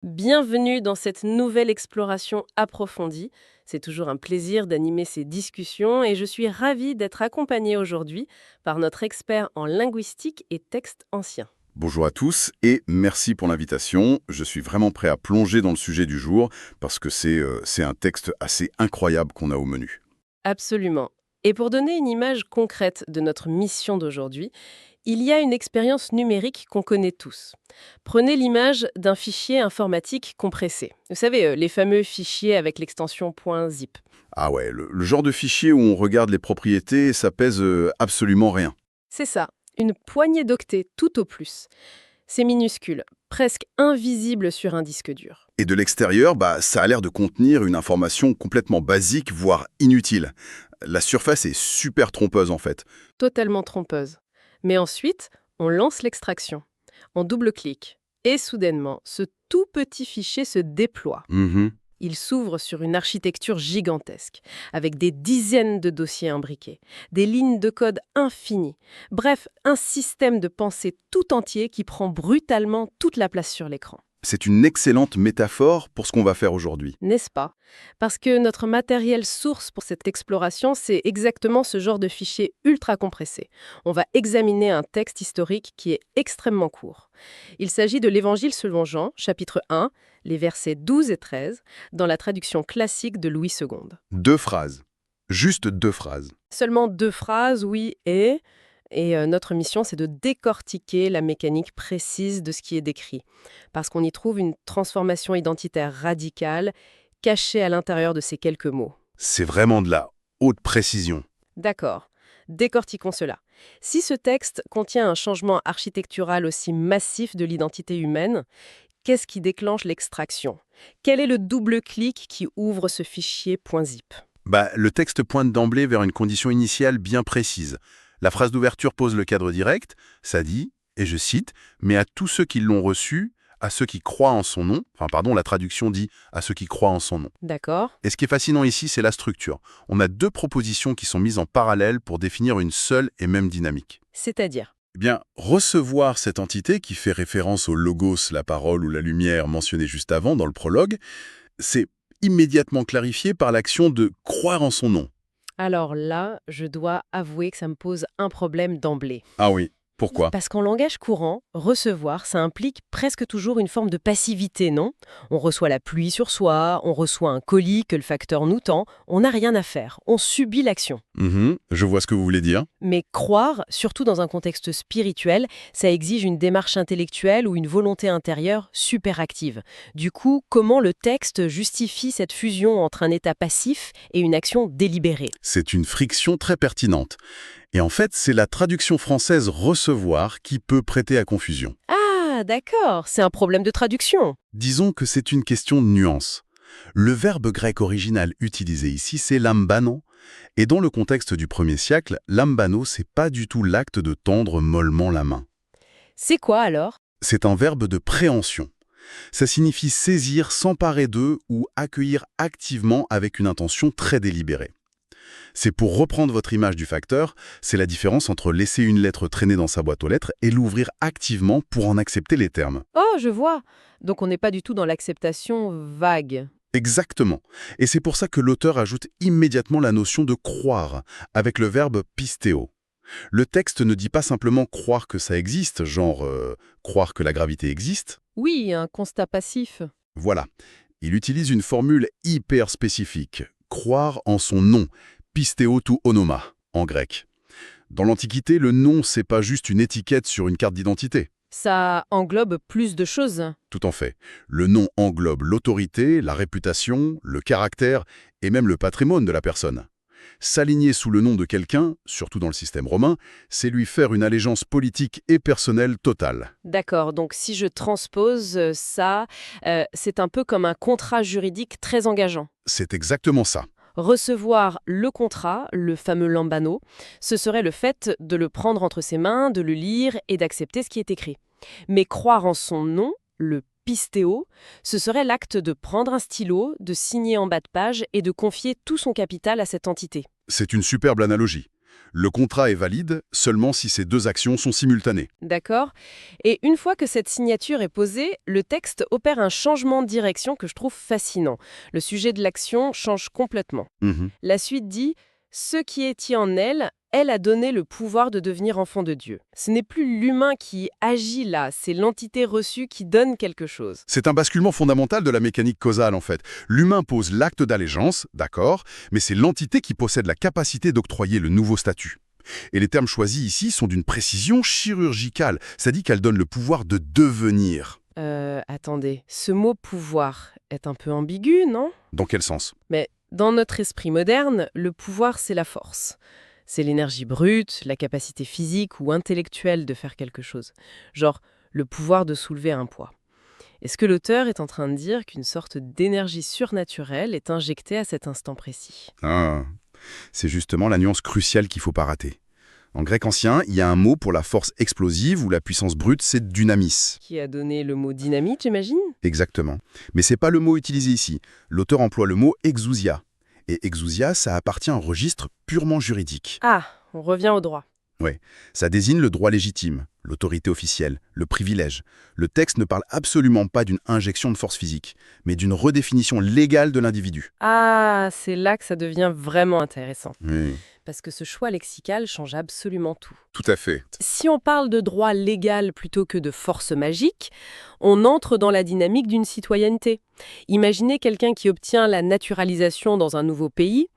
Bienvenue dans cette nouvelle exploration approfondie. C'est toujours un plaisir d'animer ces discussions et je suis ravie d'être accompagnée aujourd'hui par notre expert en linguistique et texte ancien. Bonjour à tous et merci pour l'invitation. Je suis vraiment prêt à plonger dans le sujet du jour parce que c'est un texte assez incroyable qu'on a au menu. Absolument. Et pour donner une image concrète de notre mission d'aujourd'hui, il y a une expérience numérique qu'on connaît tous. Prenez l'image d'un fichier informatique compressé. Vous savez, les fameux fichiers avec l'extension .zip. Ah ouais, le genre de fichier où on regarde les propriétés, ça pèse absolument rien. C'est ça, une poignée d'octets tout au plus. C'est minuscule, presque invisible sur un disque dur. Et de l'extérieur, ça a l'air de contenir une information complètement basique, voire inutile. La surface est super trompeuse en fait. Totalement trompeuse. Mais ensuite, on lance l'extraction. On double-clique. Et soudainement, ce tout petit fichier se déploie. Mhm. Il s'ouvre sur une architecture gigantesque, avec des dizaines de dossiers imbriqués, des lignes de code infinies. Bref, un système de pensée tout entier qui prend brutalement toute la place sur l'écran. C'est une excellente métaphore pour ce qu'on va faire aujourd'hui. N'est-ce pas? Parce que notre matériel source pour cette exploration, c'est exactement ce genre de fichier ultra compressé. On va examiner un texte historique qui est extrêmement court. Il s'agit de l'Évangile selon Jean, chapitre 1, les versets 12 et 13, dans la traduction classique de Louis II. 2 phrases. Juste 2 phrases. Seulement 2 phrases, oui, et notre mission, c'est de décortiquer la mécanique précise de ce qui est décrit, parce qu'on y trouve une transformation identitaire radicale cachée à l'intérieur de ces quelques mots. C'est vraiment de la haute précision. D'accord, décortiquons cela. Si ce texte contient un changement architectural aussi massif de l'identité humaine, qu'est-ce qui déclenche l'extraction? Quel est le double-clic qui ouvre ce fichier .zip? Le texte pointe d'emblée vers une condition initiale bien précise. La phrase d'ouverture pose le cadre direct, ça dit, et je cite, « Mais à tous ceux qui l'ont reçu, à ceux qui croient en son nom », la traduction dit « à ceux qui croient en son nom ». D'accord. Et ce qui est fascinant ici, c'est la structure. On a 2 propositions qui sont mises en parallèle pour définir une seule et même dynamique. C'est-à-dire? Eh bien, recevoir cette entité qui fait référence au logos, la parole ou la lumière mentionnée juste avant dans le prologue, c'est immédiatement clarifié par l'action de croire en son nom. Alors là, je dois avouer que ça me pose un problème d'emblée. Ah oui, pourquoi? Parce qu'en langage courant, recevoir, ça implique presque toujours une forme de passivité, non? On reçoit la pluie sur soi, on reçoit un colis que le facteur nous tend, on n'a rien à faire, on subit l'action. Je vois ce que vous voulez dire. Mais croire, surtout dans un contexte spirituel, ça exige une démarche intellectuelle ou une volonté intérieure super active. Du coup, comment le texte justifie cette fusion entre un état passif et une action délibérée? C'est une friction très pertinente. Et en fait, c'est la traduction française « recevoir » qui peut prêter à confusion. Ah, d'accord, c'est un problème de traduction. Disons que c'est une question de nuance. Le verbe grec original utilisé ici, c'est lambano. Et dans le contexte du 1er siècle, lambano, c'est pas du tout l'acte de tendre mollement la main. C'est quoi alors? C'est un verbe de préhension. Ça signifie saisir, s'emparer d'eux ou accueillir activement avec une intention très délibérée. C'est pour reprendre votre image du facteur, c'est la différence entre laisser une lettre traîner dans sa boîte aux lettres et l'ouvrir activement pour en accepter les termes. Oh, je vois. Donc on n'est pas du tout dans l'acceptation vague. Exactement. Et c'est pour ça que l'auteur ajoute immédiatement la notion de croire, avec le verbe pistéo. Le texte ne dit pas simplement croire que ça existe, genre croire que la gravité existe. Oui, un constat passif. Voilà. Il utilise une formule hyper spécifique. Croire en son nom. Pistéo tou onoma, en grec. Dans l'Antiquité, le nom, c'est pas juste une étiquette sur une carte d'identité. Ça englobe plus de choses. Tout en fait. Le nom englobe l'autorité, la réputation, le caractère et même le patrimoine de la personne. S'aligner sous le nom de quelqu'un, surtout dans le système romain, c'est lui faire une allégeance politique et personnelle totale. D'accord, donc si je transpose ça, c'est un peu comme un contrat juridique très engageant. C'est exactement ça. Recevoir le contrat, le fameux lambano, ce serait le fait de le prendre entre ses mains, de le lire et d'accepter ce qui est écrit. Mais croire en son nom, le pistéo, ce serait l'acte de prendre un stylo, de signer en bas de page et de confier tout son capital à cette entité. C'est une superbe analogie. Le contrat est valide seulement si ces deux actions sont simultanées. D'accord. Et une fois que cette signature est posée, le texte opère un changement de direction que je trouve fascinant. Le sujet de l'action change complètement. Mhm. La suite dit « Ce qui est en elle, elle a donné le pouvoir de devenir enfant de Dieu ». Ce n'est plus l'humain qui agit là, c'est l'entité reçue qui donne quelque chose. C'est un basculement fondamental de la mécanique causale, en fait. L'humain pose l'acte d'allégeance, d'accord, mais c'est l'entité qui possède la capacité d'octroyer le nouveau statut. Et les termes choisis ici sont d'une précision chirurgicale. Ça dit qu'elle donne le pouvoir de devenir. Attendez, ce mot « pouvoir » est un peu ambigu, non? Dans quel sens? Mais dans notre esprit moderne, le pouvoir, c'est la force. C'est l'énergie brute, la capacité physique ou intellectuelle de faire quelque chose. Genre, le pouvoir de soulever un poids. Est-ce que l'auteur est en train de dire qu'une sorte d'énergie surnaturelle est injectée à cet instant précis? Ah, c'est justement la nuance cruciale qu'il ne faut pas rater. En grec ancien, il y a un mot pour la force explosive ou la puissance brute, c'est dynamis. Qui a donné le mot dynamite, j'imagine? Exactement. Mais c'est pas le mot utilisé ici. L'auteur emploie le mot exousia. Et exousia, ça appartient à un registre purement juridique. Ah, on revient au droit. Ouais, ça désigne le droit légitime, l'autorité officielle, le privilège. Le texte ne parle absolument pas d'une injection de force physique, mais d'une redéfinition légale de l'individu. Ah, c'est là que ça devient vraiment intéressant. Oui, Parce que ce choix lexical change absolument tout. tout à fait. Si on parle de droit légal plutôt que de force magique, on entre dans la dynamique d'une citoyenneté. Imaginez quelqu'un qui obtient la naturalisation dans un nouveau pays.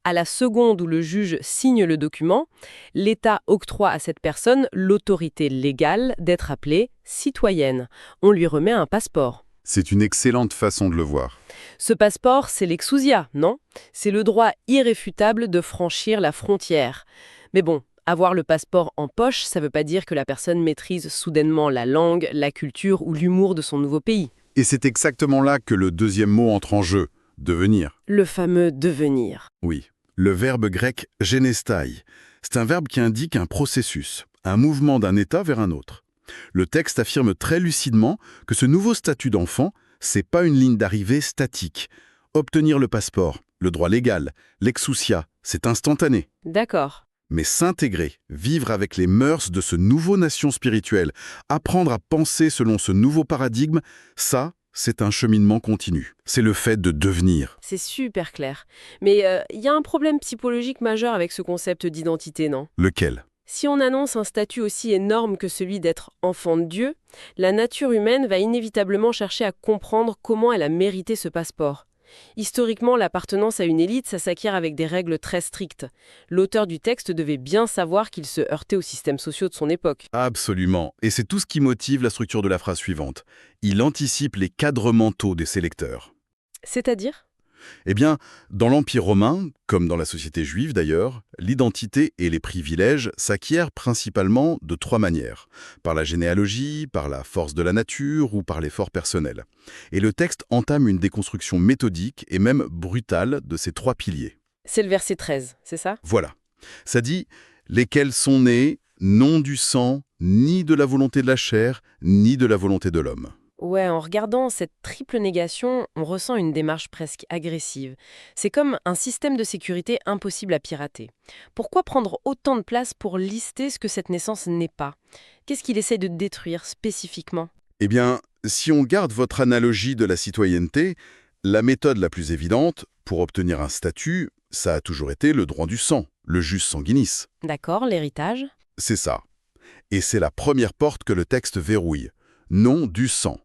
À la seconde où le juge signe le document, l'État octroie à cette personne l'autorité légale d'être appelée citoyenne. On lui remet un passeport. C'est une excellente façon de le voir. Ce passeport, c'est l'exousia, non? C'est le droit irréfutable de franchir la frontière. Mais bon, avoir le passeport en poche, ça ne veut pas dire que la personne maîtrise soudainement la langue, la culture ou l'humour de son nouveau pays. Et c'est exactement là que le deuxième mot entre en jeu, devenir. Le fameux devenir. Oui, le verbe grec genestai, c'est un verbe qui indique un processus, un mouvement d'un état vers un autre. Le texte affirme très lucidement que ce nouveau statut d'enfant, c'est pas une ligne d'arrivée statique. Obtenir le passeport, le droit légal, l'exousia, c'est instantané. D'accord. Mais s'intégrer, vivre avec les mœurs de ce nouveau nation spirituelle, apprendre à penser selon ce nouveau paradigme, ça, c'est un cheminement continu. C'est le fait de devenir. C'est super clair. Mais il y a un problème psychologique majeur avec ce concept d'identité, non? Lequel? Si on annonce un statut aussi énorme que celui d'être enfant de Dieu, la nature humaine va inévitablement chercher à comprendre comment elle a mérité ce passeport. Historiquement, l'appartenance à une élite, ça s'acquiert avec des règles très strictes. L'auteur du texte devait bien savoir qu'il se heurtait aux systèmes sociaux de son époque. Absolument. Et c'est tout ce qui motive la structure de la phrase suivante. Il anticipe les cadres mentaux des sélecteurs. C'est-à-dire? Eh bien, dans l'Empire romain, comme dans la société juive d'ailleurs, l'identité et les privilèges s'acquièrent principalement de trois manières. Par la généalogie, par la force de la nature ou par l'effort personnel. Et le texte entame une déconstruction méthodique et même brutale de ces trois piliers. C'est le verset 13, c'est ça? Voilà. Ça dit « lesquels sont nés, non du sang, ni de la volonté de la chair, ni de la volonté de l'homme ». Ouais, en regardant cette triple négation, on ressent une démarche presque agressive. C'est comme un système de sécurité impossible à pirater. Pourquoi prendre autant de place pour lister ce que cette naissance n'est pas? Qu'est-ce qu'il essaie de détruire spécifiquement? Eh bien, si on garde votre analogie de la citoyenneté, la méthode la plus évidente pour obtenir un statut, ça a toujours été le droit du sang, le jus sanguinis. D'accord, l'héritage? C'est ça. Et c'est la première porte que le texte verrouille. Non du sang.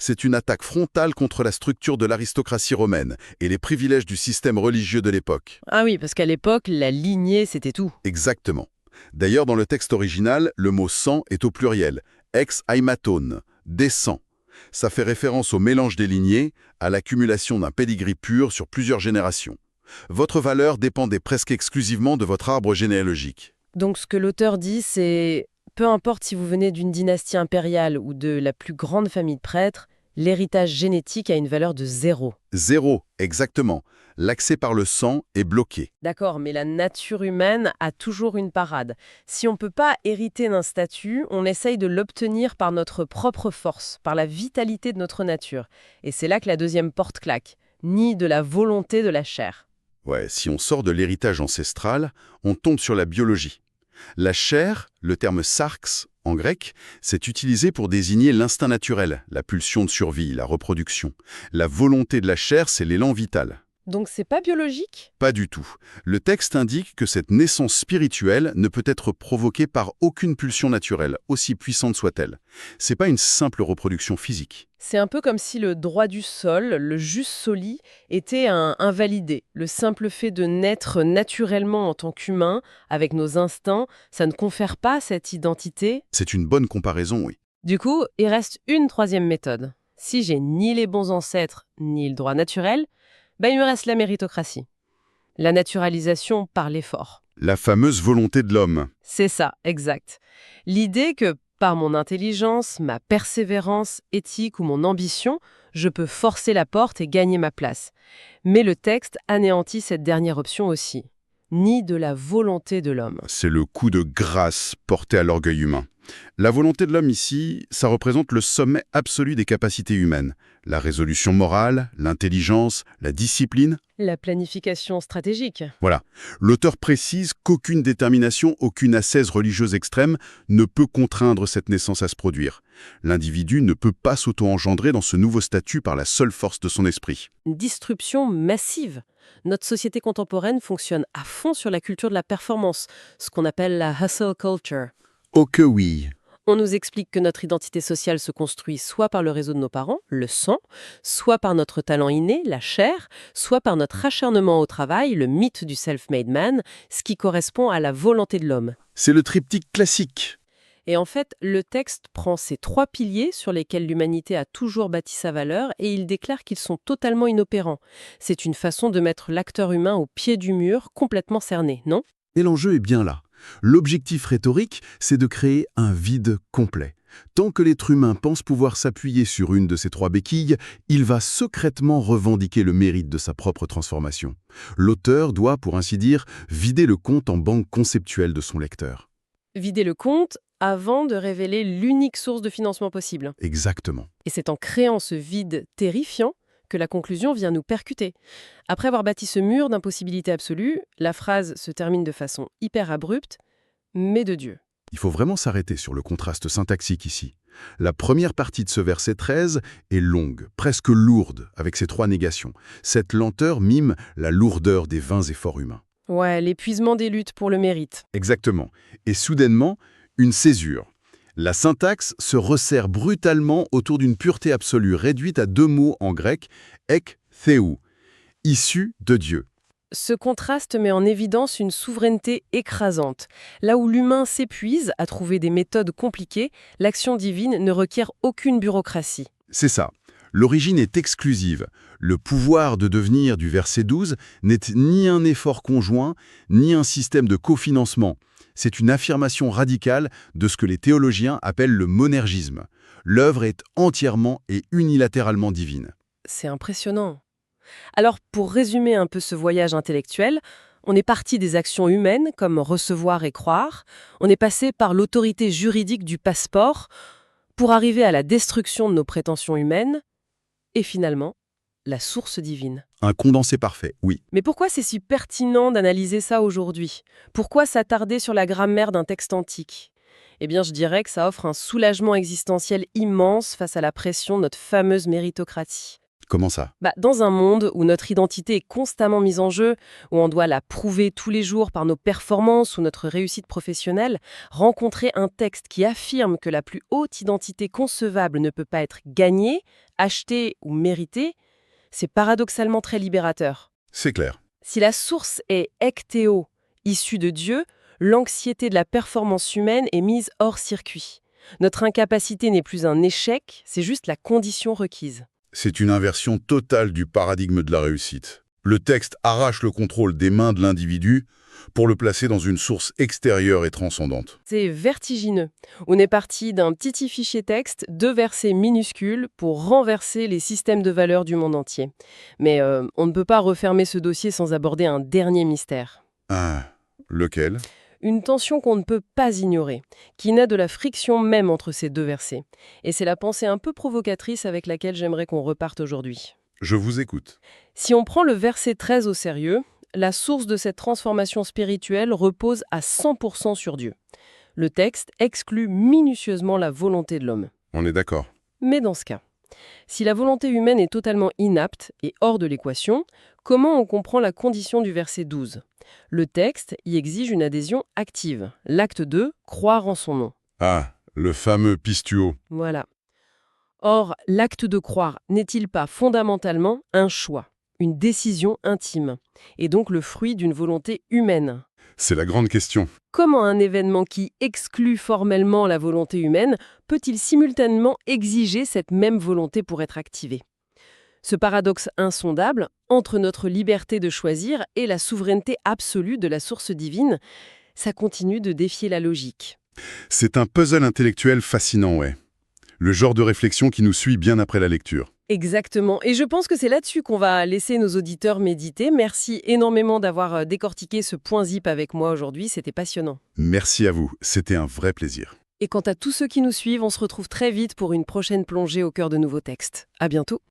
C'est une attaque frontale contre la structure de l'aristocratie romaine et les privilèges du système religieux de l'époque. Ah oui, parce qu'à l'époque, la lignée, c'était tout. Exactement. D'ailleurs, dans le texte original, le mot « sang » est au pluriel, ex aimaton, des sangs. Ça fait référence au mélange des lignées, à l'accumulation d'un pédigree pur sur plusieurs générations. Votre valeur dépendait presque exclusivement de votre arbre généalogique. Donc ce que l'auteur dit, c'est... Peu importe si vous venez d'une dynastie impériale ou de la plus grande famille de prêtres, l'héritage génétique a une valeur de 0. 0, exactement. L'accès par le sang est bloqué. D'accord, mais la nature humaine a toujours une parade. Si on ne peut pas hériter d'un statut, on essaye de l'obtenir par notre propre force, par la vitalité de notre nature. Et c'est là que la deuxième porte claque, ni de la volonté de la chair. Ouais, si on sort de l'héritage ancestral, on tombe sur la biologie. La chair, le terme sarx en grec, c'est utilisé pour désigner l'instinct naturel, la pulsion de survie, la reproduction. La volonté de la chair, c'est l'élan vital. Donc c'est pas biologique? Pas du tout. Le texte indique que cette naissance spirituelle ne peut être provoquée par aucune pulsion naturelle, aussi puissante soit-elle. C'est pas une simple reproduction physique. C'est un peu comme si le droit du sol, le jus soli, était invalidé. Le simple fait de naître naturellement en tant qu'humain, avec nos instincts, ça ne confère pas cette identité. C'est une bonne comparaison, oui. Du coup, il reste une troisième méthode. Si j'ai ni les bons ancêtres, ni le droit naturel, il me reste la méritocratie. La naturalisation par l'effort. La fameuse volonté de l'homme. C'est ça, exact. L'idée que, par mon intelligence, ma persévérance éthique ou mon ambition, je peux forcer la porte et gagner ma place. Mais le texte anéantit cette dernière option aussi. Ni de la volonté de l'homme. C'est le coup de grâce porté à l'orgueil humain. La volonté de l'homme ici, ça représente le sommet absolu des capacités humaines. La résolution morale, l'intelligence, la discipline. La planification stratégique. Voilà. L'auteur précise qu'aucune détermination, aucune ascèse religieuse extrême ne peut contraindre cette naissance à se produire. L'individu ne peut pas s'auto-engendrer dans ce nouveau statut par la seule force de son esprit. Une disruption massive. Notre société contemporaine fonctionne à fond sur la culture de la performance, ce qu'on appelle la hustle culture. Oh que oui. On nous explique que notre identité sociale se construit soit par le réseau de nos parents, le sang, soit par notre talent inné, la chair, soit par notre acharnement au travail, le mythe du self-made man, ce qui correspond à la volonté de l'homme. C'est le triptyque classique. Et en fait, le texte prend ces trois piliers sur lesquels l'humanité a toujours bâti sa valeur et il déclare qu'ils sont totalement inopérants. C'est une façon de mettre l'acteur humain au pied du mur, complètement cerné, non ? Et l'enjeu est bien là. L'objectif rhétorique, c'est de créer un vide complet. Tant que l'être humain pense pouvoir s'appuyer sur une de ces trois béquilles, il va secrètement revendiquer le mérite de sa propre transformation. L'auteur doit, pour ainsi dire, vider le compte en banque conceptuelle de son lecteur. Vider le compte avant de révéler l'unique source de financement possible. Exactement. Et c'est en créant ce vide terrifiant que la conclusion vient nous percuter. Après avoir bâti ce mur d'impossibilité absolue, la phrase se termine de façon hyper abrupte, mais de Dieu. Il faut vraiment s'arrêter sur le contraste syntaxique ici. La première partie de ce verset 13 est longue, presque lourde, avec ses trois négations. Cette lenteur mime la lourdeur des vains efforts humains. Ouais, l'épuisement des luttes pour le mérite. Exactement. Et soudainement, une césure. La syntaxe se resserre brutalement autour d'une pureté absolue réduite à deux mots en grec, ek theou, issu de Dieu. Ce contraste met en évidence une souveraineté écrasante. Là où l'humain s'épuise à trouver des méthodes compliquées, l'action divine ne requiert aucune bureaucratie. C'est ça. L'origine est exclusive. Le pouvoir de devenir du verset 12 n'est ni un effort conjoint, ni un système de cofinancement. C'est une affirmation radicale de ce que les théologiens appellent le monergisme. L'œuvre est entièrement et unilatéralement divine. C'est impressionnant. Alors, pour résumer un peu ce voyage intellectuel, on est parti des actions humaines, comme recevoir et croire, on est passé par l'autorité juridique du passeport, pour arriver à la destruction de nos prétentions humaines, et finalement, la source divine. Un condensé parfait, oui. Mais pourquoi c'est si pertinent d'analyser ça aujourd'hui ? Pourquoi s'attarder sur la grammaire d'un texte antique ? Eh bien, je dirais que ça offre un soulagement existentiel immense face à la pression de notre fameuse méritocratie. Comment ça ? Dans un monde où notre identité est constamment mise en jeu, où on doit la prouver tous les jours par nos performances ou notre réussite professionnelle, rencontrer un texte qui affirme que la plus haute identité concevable ne peut pas être gagnée, achetée ou méritée, c'est paradoxalement très libérateur. C'est clair. Si la source est ectéo, issue de Dieu, l'anxiété de la performance humaine est mise hors circuit. Notre incapacité n'est plus un échec, c'est juste la condition requise. C'est une inversion totale du paradigme de la réussite. Le texte arrache le contrôle des mains de l'individu pour le placer dans une source extérieure et transcendante. C'est vertigineux. On est parti d'un petit fichier texte, 2 versets minuscules, pour renverser les systèmes de valeurs du monde entier. Mais on ne peut pas refermer ce dossier sans aborder un dernier mystère. Ah, lequel ? Une tension qu'on ne peut pas ignorer, qui naît de la friction même entre ces 2 versets. Et c'est la pensée un peu provocatrice avec laquelle j'aimerais qu'on reparte aujourd'hui. Je vous écoute. Si on prend le verset 13 au sérieux, la source de cette transformation spirituelle repose à 100% sur Dieu. Le texte exclut minutieusement la volonté de l'homme. On est d'accord. Mais dans ce cas, si la volonté humaine est totalement inapte et hors de l'équation, comment on comprend la condition du verset 12 ? Le texte y exige une adhésion active. L'acte 2, croire en son nom. Ah, le fameux pistuo. Voilà. Or, l'acte de croire n'est-il pas fondamentalement un choix, une décision intime, et donc le fruit d'une volonté humaine ? C'est la grande question. Comment un événement qui exclut formellement la volonté humaine peut-il simultanément exiger cette même volonté pour être activé ? Ce paradoxe insondable entre notre liberté de choisir et la souveraineté absolue de la source divine, ça continue de défier la logique. C'est un puzzle intellectuel fascinant, ouais. Le genre de réflexion qui nous suit bien après la lecture. Exactement. Et je pense que c'est là-dessus qu'on va laisser nos auditeurs méditer. Merci énormément d'avoir décortiqué ce point zip avec moi aujourd'hui. C'était passionnant. Merci à vous, c'était un vrai plaisir. Et quant à tous ceux qui nous suivent, on se retrouve très vite pour une prochaine plongée au cœur de nouveaux textes. À bientôt.